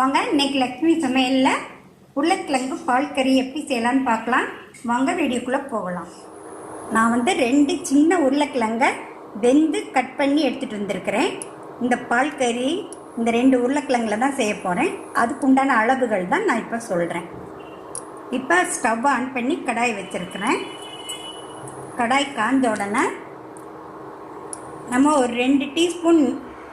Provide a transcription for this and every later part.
வாங்க இன்னைக்கு லக்ஷ்மி சமையல்ல உருளைக்கிழங்கு பால் கறி எப்படி செய்யலாம்னு பார்க்கலாம். வாங்க வீடியோக்குள்ளே போகலாம். நான் வந்து 2 சின்ன உருளைக்கிழங்கை வெந்து கட் பண்ணி எடுத்துகிட்டு வந்திருக்கிறேன். இந்த பால் கறி இந்த 2 உருளைக்கிழங்குல தான் செய்ய போகிறேன். அதுக்கு உண்டான அளவுகள் தான் நான் இப்போ சொல்கிறேன். இப்போ ஸ்டவ் ஆன் பண்ணி கடாய் வச்சுருக்கிறேன். கடாய் காஞ்ச உடனே நம்ம ஒரு 2 டீஸ்பூன்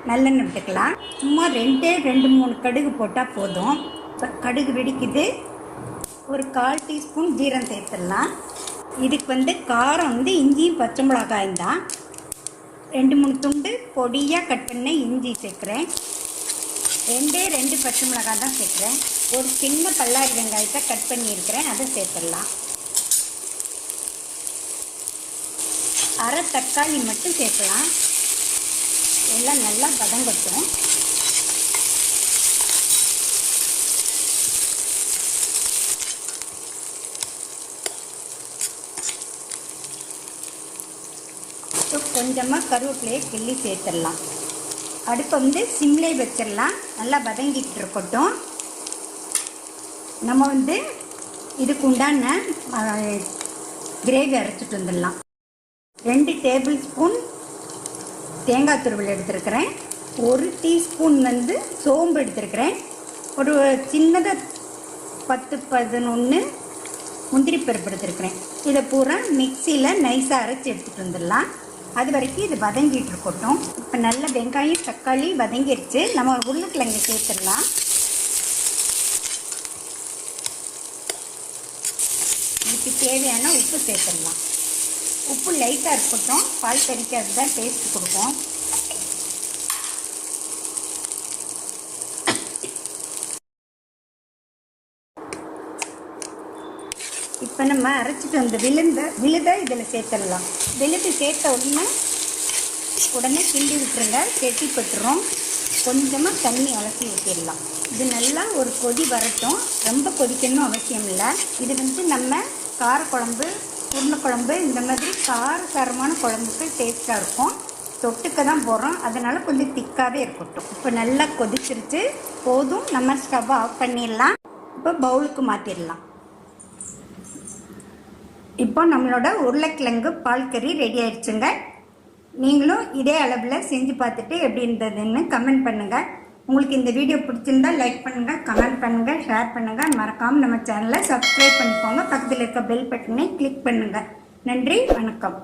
நல்லெண்ணெய் விட்டுக்கலாம். சும்மா 2-3 கடுகு போட்டால் போதும். இப்போ கடுகு வெடிக்குது. ஒரு 1/4 டீஸ்பூன் ஜீரம் சேர்த்துடலாம். இதுக்கு வந்து காரம் வந்து இஞ்சியும் பச்சை மிளகாயும் தான். 2-3 துண்டு பொடியாக கட் பண்ண இஞ்சி சேர்க்குறேன். 2 பச்சை மிளகாய் தான் சேர்க்குறேன். ஒரு சின்ன பல்லாரி வெங்காயத்தை கட் பண்ணியிருக்கிறேன், அதை சேர்த்துடலாம். அரை தக்காளி மட்டும் சேர்க்கலாம். எல்லாம் நல்லா வதங்கட்டும். கொஞ்சமாக கருவேப்பிலையை கிள்ளி சேர்த்துடலாம். அடுப்பை வந்து சிம்லே வச்சிடலாம். நல்லா வதங்கிட்டு இருக்கட்டும். நம்ம வந்து இதுக்கு உண்டான கிரேவி அரைச்சிட்டு வந்துடலாம். 2 டேபிள் ஸ்பூன் தேங்காய் துருவல் எடுத்துருக்கிறேன். 1 டீஸ்பூன் வந்து சோம்பு எடுத்துருக்கிறேன். ஒரு சின்னதாக 10-11 முந்திரி பருப்பு எடுத்துருக்கிறேன். இதை பூரா மிக்சியில் நைஸாக அரைச்சி எடுத்துகிட்டு வந்துடலாம். அது வரைக்கும் இது வதங்கிட்டு இருக்கட்டும். இப்போ நல்ல வெங்காயம் தக்காளி வதங்கிடுச்சு. நம்ம உருளைக்கிழங்கு சேர்த்துடலாம். இதுக்கு தேவையான உப்பு சேர்த்துடலாம். உப்பு லைட்டாக இருக்கட்டும். பால் கறிக்கு அதுதான் டேஸ்ட் கொடுக்கும். இப்போ நம்ம அரைச்சிட்டு வந்து விழுதை இதில் சேர்த்துடலாம். விழுது சேர்த்த உடனே கிண்டி விட்டுருங்க, கெட்டிப்பட்டுரும். கொஞ்சமாக தண்ணி அலசி ஊற்றிடலாம். இது நல்லா ஒரு கொதி வரட்டும். ரொம்ப கொதிக்கணும் அவசியம் இல்லை. இது வந்து நம்ம காரக்குழம்பு, உருளைக்குழம்பு இந்த மாதிரி காரசாரமான குழம்புக்கு டேஸ்ட்டாக இருக்கும். தொட்டுக்க தான் போகிறோம், அதனால் கொஞ்சம் திக்காகவே இருக்கட்டும். இப்போ நல்லா கொதிச்சிருச்சு, போதும். நம்ம ஸ்டவ் ஆஃப் பண்ணிடலாம். இப்போ பவுலுக்கு மாற்றிடலாம். இப்போ நம்மளோட உருளைக்கிழங்கு பால் கறி ரெடி ஆயிடுச்சுங்க. நீங்களும் இதே அளவில் செஞ்சு பார்த்துட்டு எப்படி இருந்ததுன்னு கமெண்ட் பண்ணுங்கள். உங்களுக்கு இந்த வீடியோ பிடிச்சிருந்தா லைக் பண்ணுங்கள், கமெண்ட் பண்ணுங்கள், ஷேர் பண்ணுங்கள். மறக்காமல் நம்ம சேனலை சப்ஸ்கிரைப் பண்ணிக்கோங்க. பக்கத்தில் இருக்க பெல் பட்டனை கிளிக் பண்ணுங்கள். நன்றி, வணக்கம்.